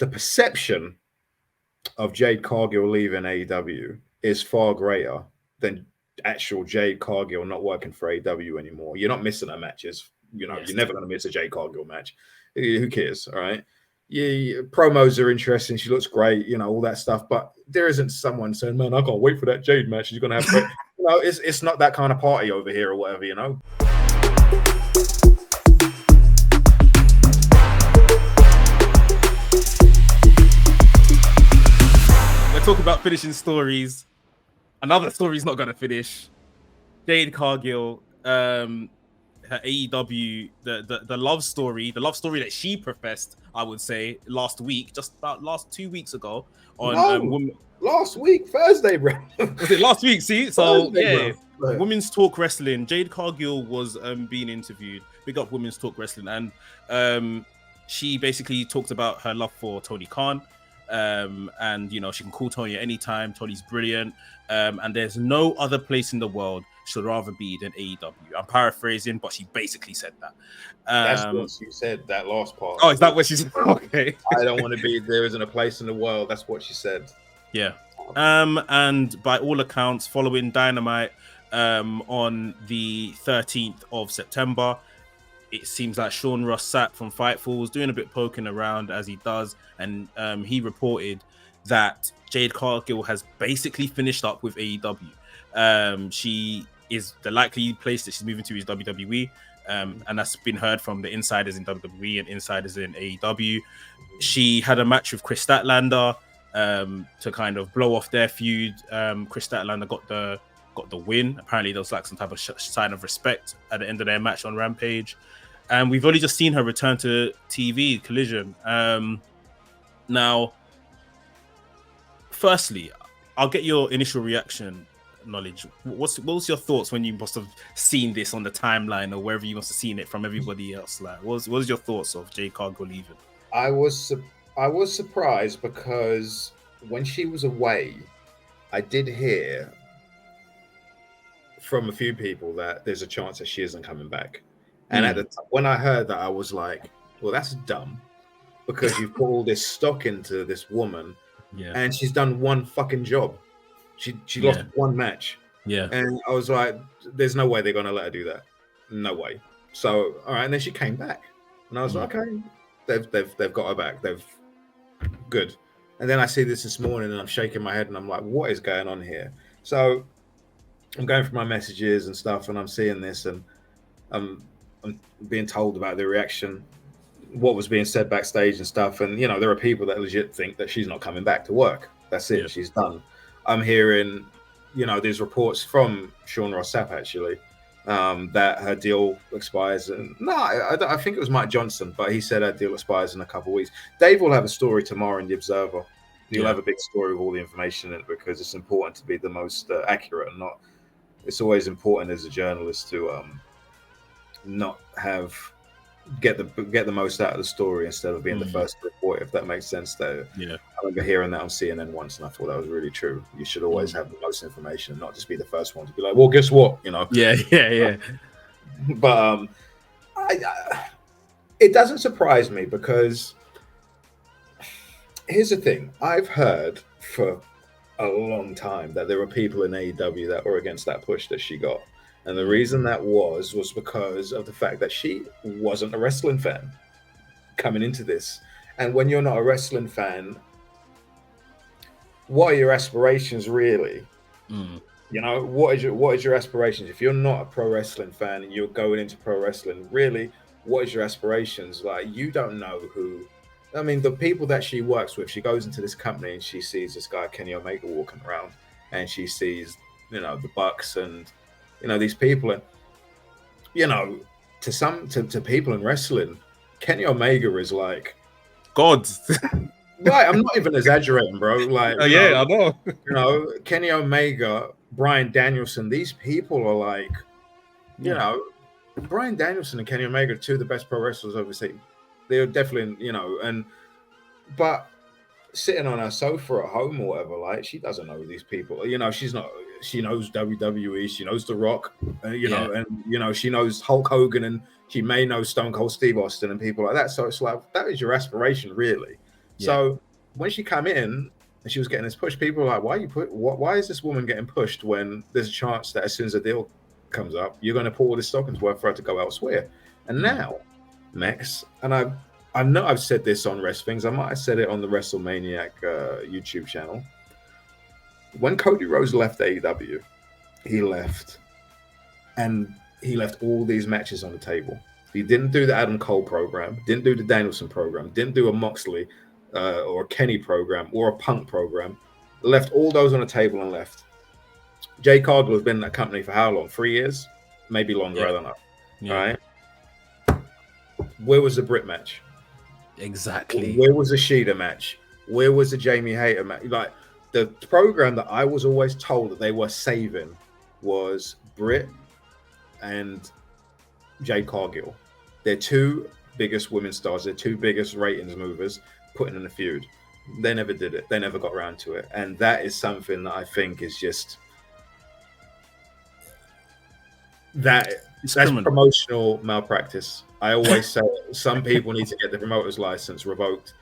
the perception of Jade Cargill leaving AEW is far greater than actual Jade Cargill not working for AEW anymore. You're not missing her matches. You're never going to miss a Jade Cargill match. Who cares? All right. Yeah, promos are interesting. She looks great, all that stuff. But there isn't someone saying, "Man, I can't wait for that Jade match. She's going to have great." It's not that kind of party over here or whatever. Let's talk about finishing stories. Another story's not going to finish. Jade Cargill, her AEW, the love story that she professed, I would say, last week, just about 2 weeks ago on last week, Thursday, bro. Was it last week? See, so Thursday, yeah, Women's Talk Wrestling. Jade Cargill was being interviewed. Big up Women's Talk Wrestling, and she basically talked about her love for Tony Khan. And she can call Tony at any time. Tony's brilliant, and there's no other place in the world she'd rather be than AEW. I'm paraphrasing, but she basically said that. That's what she said, that last part. Oh, is that what she said? Okay. I don't want to be, there isn't a place in the world. That's what she said. Yeah. And by all accounts, following Dynamite on the 13th of September, it seems like Sean Ross Sapp from Fightful was doing a bit poking around as he does, and he reported that Jade Cargill has basically finished up with AEW. She is the likely place that she's moving to is WWE, and that's been heard from the insiders in WWE and insiders in AEW. She had a match with Chris Statlander to kind of blow off their feud. Chris Statlander got the win. Apparently there was like some type of sign of respect at the end of their match on Rampage. And we've only just seen her return to TV, Collision. Now, firstly, I'll get your initial reaction, Knowledge. What was your thoughts when you must have seen this on the timeline or wherever you must have seen it from everybody else? Like, what was your thoughts of Jade Cargill leaving? I was surprised because when she was away, I did hear from a few people that there's a chance that she isn't coming back. And at the when I heard that, I was like, well, that's dumb, because you've put all this stock into this woman, and she's done one fucking job. She lost one match. Yeah. And I was like, there's no way they're going to let her do that. No way. So, all right. And then she came back. And I was like, okay, they've got her back. They've good. And then I see this morning and I'm shaking my head and I'm like, what is going on here? So I'm going through my messages and stuff and I'm seeing this and I'm being told about the reaction, what was being said backstage and stuff. And, there are people that legit think that she's not coming back to work. That's it. Yeah. She's done. I'm hearing, these reports from Sean Ross Sapp, actually, that her deal expires. And I think it was Mike Johnson, but he said her deal expires in a couple of weeks. Dave will have a story tomorrow in The Observer. He'll have a big story with all the information in it because it's important to be the most accurate and not. It's always important as a journalist to not get the most out of the story instead of being the first to report, if that makes sense. Though, I remember hearing that on CNN once, and I thought that was really true. You should always have the most information, and not just be the first one to be like, "Well, guess what?" Yeah. But it doesn't surprise me because here's the thing: I've heard for a long time that there were people in AEW that were against that push that she got. And the reason that was because of the fact that she wasn't a wrestling fan coming into this. And when you're not a wrestling fan, what are your aspirations really? What is your aspirations? If you're not a pro wrestling fan and you're going into pro wrestling, really, what is your aspirations? Like, you don't know who. I mean, the people that she works with, she goes into this company and she sees this guy, Kenny Omega, walking around, and she sees, the Bucks and these people, and to people in wrestling, Kenny Omega is like God. Right, I'm not even exaggerating, bro. Like, I know. Kenny Omega, Bryan Danielson, these people are like, Bryan Danielson and Kenny Omega are two of the best pro wrestlers I've ever seen. They're definitely, but sitting on her sofa at home or whatever, like, she doesn't know these people. She knows WWE, she knows The Rock, and she knows Hulk Hogan, and she may know Stone Cold Steve Austin and people like that. So it's like, that is your aspiration, really. So when she came in and she was getting this push, people were like, why is this woman getting pushed when there's a chance that as soon as a deal comes up, you're going to put all this stock into worth for her to go elsewhere? And now, Max, and I know I've said this on Wrestlings, I might have said it on the WrestleManiac YouTube channel. When Cody Rhodes left AEW, he left all these matches on the table. He didn't do the Adam Cole program, didn't do the Danielson program, didn't do a Moxley or a Kenny program or a Punk program. Left all those on the table and left. Jade Cargill has been in that company for how long? 3 years? Maybe longer, I don't know. All right. Where was the Britt match? Exactly. Where was the Shida match? Where was the Jamie Hayter match? Like, the program that I was always told that they were saving was Britt and Jade Cargill. They're two biggest women's stars. They're two biggest ratings movers putting in a feud. They never did it. They never got around to it. And that is something that I think is just... That's promotional malpractice. I always say some people need to get the promoter's license revoked.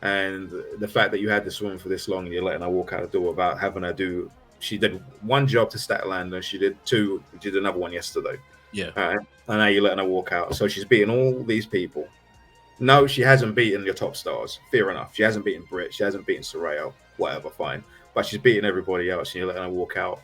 And the fact that you had this woman for this long and you're letting her walk out the door without having her do... She did one job to Statlander. She did two. She did another one yesterday. And now you're letting her walk out. So she's beating all these people. No, she hasn't beaten your top stars. Fair enough. She hasn't beaten Britt. She hasn't beaten Soraya. Whatever, fine. But she's beating everybody else and you're letting her walk out.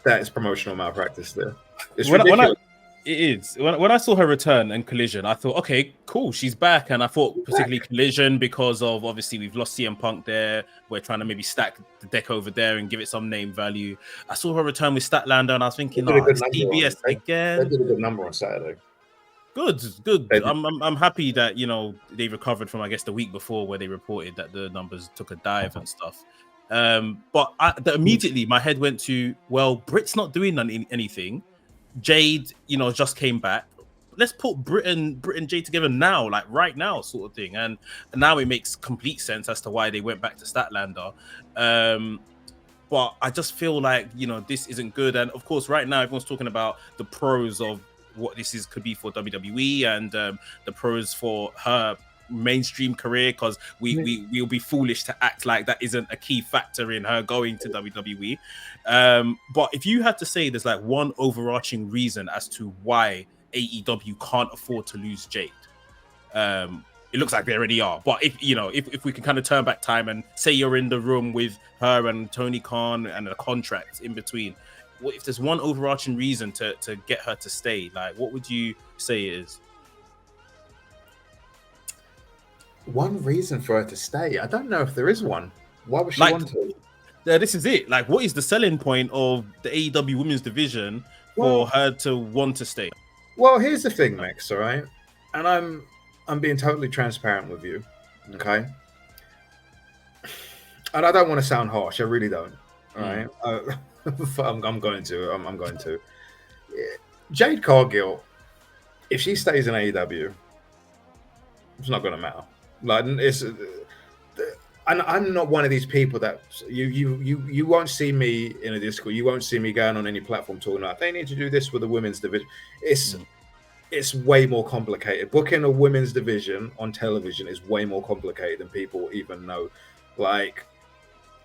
That is promotional malpractice there. It's ridiculous. It is. When I saw her return and Collision, I thought, okay, cool, she's back. And I thought particularly Collision because of, obviously, we've lost CM Punk there. We're trying to maybe stack the deck over there and give it some name value. I saw her return with Statlander and I was thinking, it's TBS again. They did a good number on Saturday. Good. I'm happy that, they recovered from, I guess, the week before where they reported that the numbers took a dive and stuff. But immediately my head went to, well, Britt's not doing anything. Jade, just came back. Let's put Britt and Jade together now, like right now, sort of thing. And now it makes complete sense as to why they went back to Statlander. But I just feel like, this isn't good. And of course, right now, everyone's talking about the pros of what this could be for WWE and the pros for her mainstream career, because we'll be foolish to act like that isn't a key factor in her going to WWE. But if you had to say there's like one overarching reason as to why AEW can't afford to lose Jade, it looks like they already are. But if we can kind of turn back time and say you're in the room with her and Tony Khan and a contract in between, if there's one overarching reason to get her to stay, like what would you say it is? One reason for her to stay? I don't know if there is one. Why would she want to? This is it. Like, what is the selling point of the AEW women's division for her to want to stay? Well, here's the thing, Max, all right? And I'm being totally transparent with you, okay? And I don't want to sound harsh. I really don't, all right? I'm going to. Jade Cargill, if she stays in AEW, it's not going to matter. Like, and I'm not one of these people that you won't see me in a Discord. You won't see me going on any platform talking about they need to do this with the women's division. It's way more complicated. Booking a women's division on television is way more complicated than people even know. Like,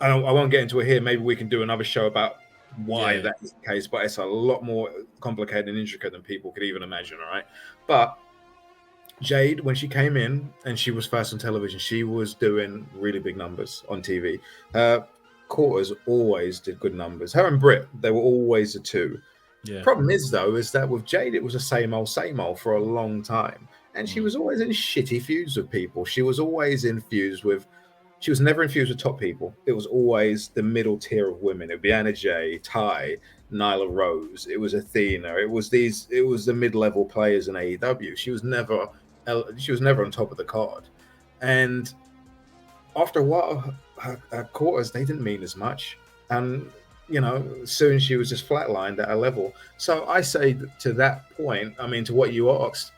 I won't get into it here. Maybe we can do another show about why that is the case, but it's a lot more complicated and intricate than people could even imagine. All right, but Jade, when she came in and she was first on television, she was doing really big numbers on TV. Her quarters always did good numbers. Her and Britt, they were always the two. Yeah. Problem is, though, is that with Jade, it was the same old for a long time. And she was always in shitty feuds with people. She was always in feuds with... She was never in feuds with top people. It was always the middle tier of women. It would be Anna Jay, Ty, Nyla Rose. It was Athena. It was the mid-level players in AEW. She was never on top of the card. And after a while, her quarters, they didn't mean as much. And, soon she was just flatlined at a level. So I say to that point, I mean, to what you asked,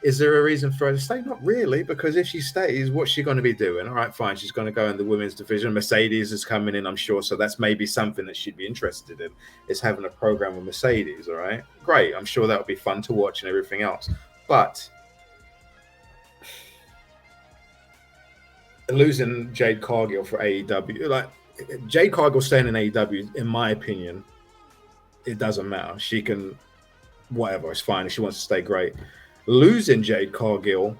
is there a reason for her to stay? Not really, because if she stays, what's she going to be doing? All right, fine, she's going to go in the women's division. Mercedes is coming in, I'm sure, so that's maybe something that she'd be interested in, is having a program with Mercedes, all right? Great, I'm sure that would be fun to watch and everything else. But losing Jade Cargill for AEW, like Jade Cargill staying in AEW, in my opinion, it doesn't matter. She can, whatever, it's fine. If she wants to stay, great. Losing Jade Cargill,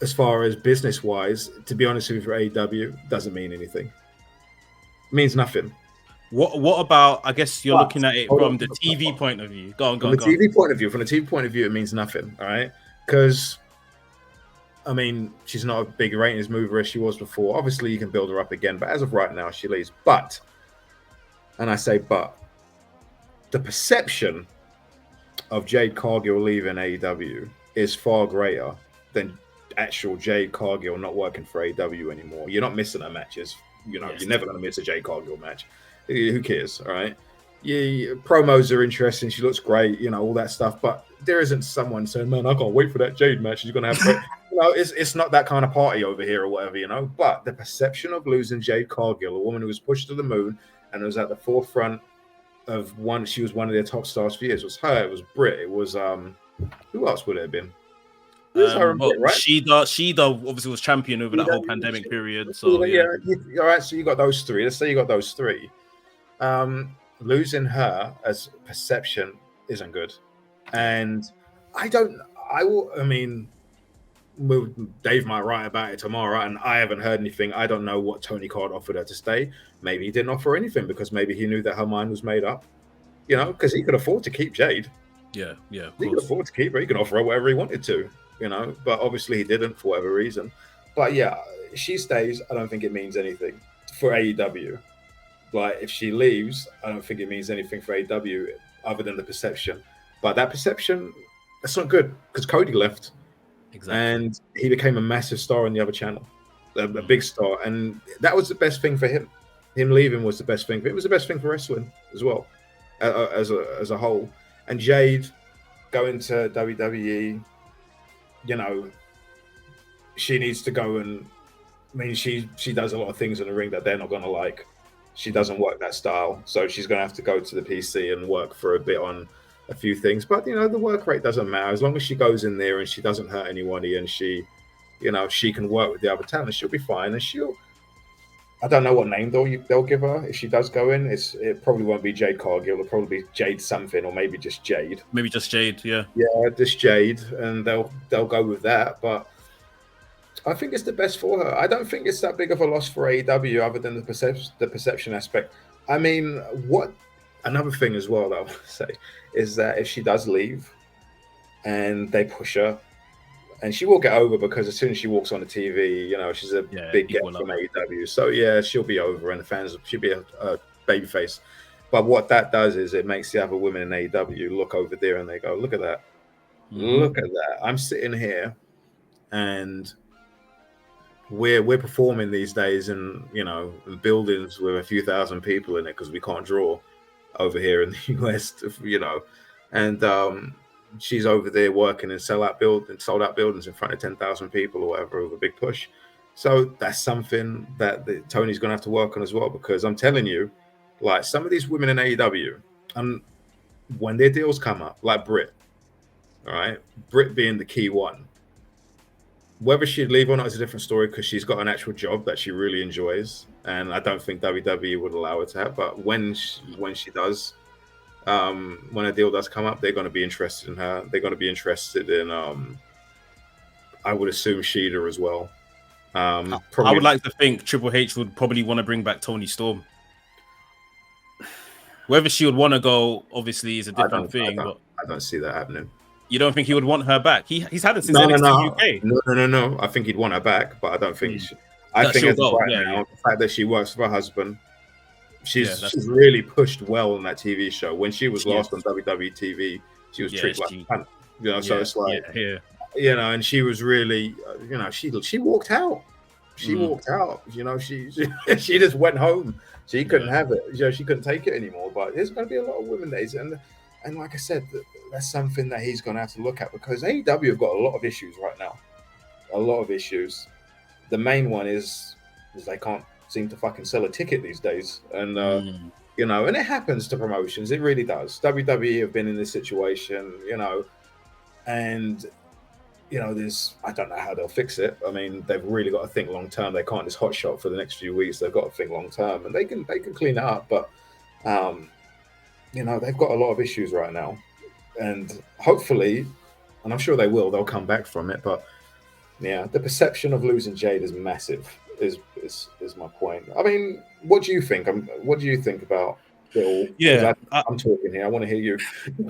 as far as business wise, to be honest with you, for AEW, doesn't mean anything. It means nothing. What about? I guess you're looking at it from the TV point of view. Go on. From the TV point of view, it means nothing. All right, because I mean, she's not a big ratings mover as she was before. Obviously, you can build her up again, but as of right now, she leaves. But, and I say but, the perception of Jade Cargill leaving AEW is far greater than actual Jade Cargill not working for AEW anymore. You're not missing her matches. You know, you're never going to miss a Jade Cargill match. Who cares? All right. Yeah, promos are interesting. She looks great, you know, all that stuff. But there isn't someone saying, "Man, I can't wait for that Jade match. She's going to have." You know, it's not that kind of party over here or whatever, you know. But the perception of losing Jade Cargill, a woman who was pushed to the moon and was at the forefront of one, she was one of their top stars for years. It was her. It was Britt. It was who else would it have been? Well, right? Shida obviously was champion over that whole pandemic period. So yeah. All right. So you got those three. Let's say you got those three. Losing her as perception isn't good, and I mean, Dave might write about it tomorrow, and I haven't heard anything. I don't know what Tony Khan offered her to stay. Maybe he didn't offer anything because maybe he knew that her mind was made up. You know, because he could afford to keep Jade. Yeah. He could afford to keep her. He could offer her whatever he wanted to. You know, but obviously he didn't for whatever reason. But yeah, she stays. I don't think it means anything for AEW. Like, if she leaves, I don't think it means anything for AEW other than the perception. But that perception, that's not good because Cody left. Exactly. And he became a massive star on the other channel, a big star. And that was the best thing for him. Him leaving was the best thing. It was the best thing for wrestling as well, as a whole. And Jade going to WWE, you know, she needs to go and, I mean, she does a lot of things in the ring that they're not going to like. She doesn't work that style, so she's going to have to go to the PC and work for a bit on a few things. But, you know, the work rate doesn't matter. As long as she goes in there and she doesn't hurt anybody and she, you know, she can work with the other talent, she'll be fine. And I don't know what name they'll give her if she does go in. It probably won't be Jade Cargill. It'll probably be Jade something, or maybe just Jade. Maybe just Jade, yeah. Yeah, just Jade, and they'll go with that. But I think it's the best for her. I don't think it's that big of a loss for AEW other than the perception aspect. I mean, another thing as well that I want to say is that if she does leave and they push her, and she will get over because as soon as she walks on the TV, you know, she's a big get from AEW. So yeah, she'll be over and the fans, she'll be a babyface. But what that does is it makes the other women in AEW look over there and they go, look at that. Look at that. I'm sitting here and we're performing these days in, you know, buildings with a few thousand people in it because we can't draw over here in the US, you know, and she's over there working in sold out buildings in front of 10,000 people or whatever with a big push. So that's something that Tony's going to have to work on as well, because I'm telling you, like, some of these women in AEW, when their deals come up, like Britt, all right, Britt being the key one, whether she'd leave or not is a different story because she's got an actual job that she really enjoys, and I don't think WWE would allow her to have. But when she does, when a deal does come up, they're going to be interested in her. They're going to be interested in, I would assume, Shida as well. I would like to think Triple H would probably want to bring back Toni Storm. Whether she would want to go, obviously, is a different thing. I don't see that happening. You don't think he would want her back? He's had it since NXT UK. No. I think he'd want her back, but I don't think. I think as of right now, the fact that she works for her husband, she's really pushed well on that TV show. When she was last on WWE TV, she was treated like a cunt. You know, so it's like, you know, and she was really, you know, she walked out. She walked out. You know, she just went home. She couldn't have it. You know, she couldn't take it anymore. But there's going to be a lot of women days, and like I said, that's something that he's going to have to look at, because AEW have got a lot of issues right now. A lot of issues. The main one is they can't seem to fucking sell a ticket these days. And, you know, and it happens to promotions. It really does. WWE have been in this situation, you know, and, I don't know how they'll fix it. I mean, they've really got to think long term. They can't just hot shot for the next few weeks. They've got to think long term, and they can clean it up. But they've got a lot of issues right now, and hopefully, and I'm sure they will. They'll come back from it. But yeah, the perception of losing Jade is massive. Is my point. I mean, what do you think? What do you think about it all? Yeah, I'm talking here. I want to hear you.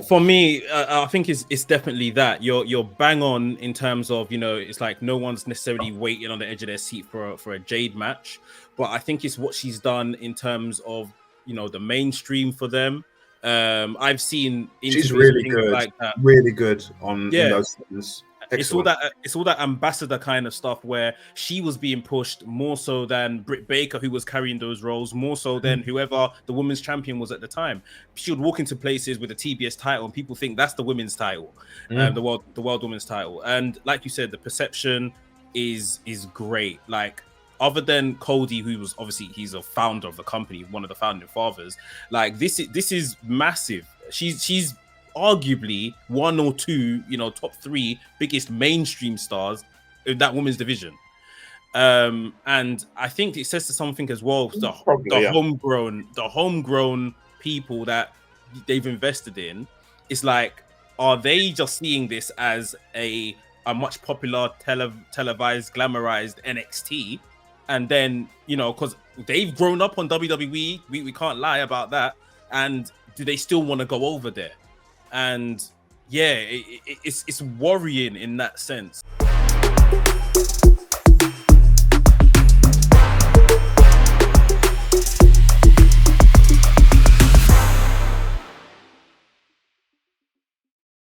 For me, I think it's definitely that you're bang on in terms of it's like no one's necessarily waiting on the edge of their seat for a Jade match, but I think it's what she's done in terms of the mainstream for them. I've seen she's really good, like that. Really good in those things. Excellent. It's all that ambassador kind of stuff where she was being pushed more so than Britt Baker, who was carrying those roles, more so than whoever the women's champion was at the time. She would walk into places with a TBS title and people think that's the women's title, the world women's title. And like you said, the perception is great. Like, other than Cody, who was obviously he's a founder of the company, one of the founding fathers, like this is massive. She's arguably one or two, top three biggest mainstream stars in that women's division. And I think it says to something as well, the homegrown people that they've invested in. It's like, are they just seeing this as a much popular televised, glamorized NXT? And then, because they've grown up on WWE, we can't lie about that. And do they still want to go over there? And yeah, it's worrying in that sense.